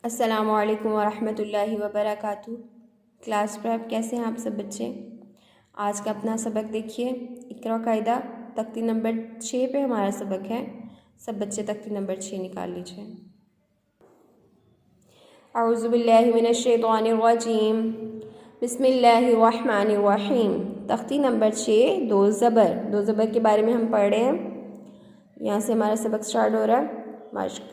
अस्सलामुअलैकुम वरहमतुल्लाहि वबरकातुहू। Class prep, कैसे हैं आप सब बच्चे। आज का अपना सबक देखिए। इकरा कायदा तख्ती नंबर 6 पे हमारा सबक है। सब बच्चे तख्ती नंबर 6 निकाल लीजिए। औज़ु बिल्लाहि मिनश शैतानिर रजीम, बिस्मिल्लाहिर्रहमानिर रहीम। तख्ती नंबर 6 दो ज़बर के बारे में हम पढ़ रहे हैं। यहाँ से हमारा सबक स्टार्ट हो रहा है। मश्क।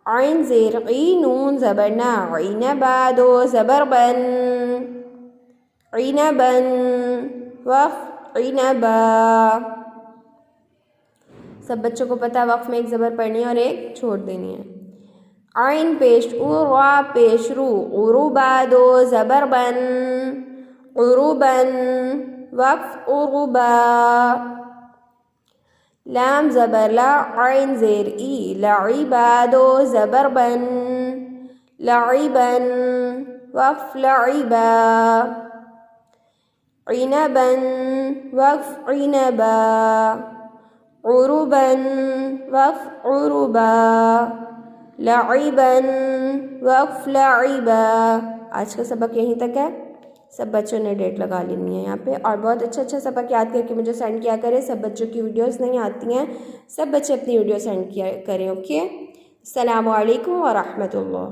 आइन ज़ेर क़ी नून ज़बर ना, इनबा दो ज़बर बन, इनबन वक़्फ़ इनबा। सब बच्चों को पता है वक़्फ़ में एक ज़बर पढ़नी है और एक छोड़ देनी है। आइन पेश रा पेश रू, उरुबा दो ज़बर बन, उरुबन वक़्फ़ उरुबा। लाम ज़बर ला, आइन ज़ेर ई, लइबा दो ज़बर बन, लइबन वक़्फ़ लइबा। इनबन वक़्फ़ इनबा, उरुबन वक़्फ़ उरुबा, लइबन वक़्फ़ लइबा। आज का सबक यहीं तक है। सब बच्चों ने डेट लगा लेनी है यहाँ पे, और बहुत अच्छा सबक याद करके मुझे सेंड किया करें। सब बच्चों की वीडियोस नहीं आती हैं, सब बच्चे अपनी वीडियो सेंड किया करें। ओके, अस्सलामु अलैकुम व रहमतुल्लाह।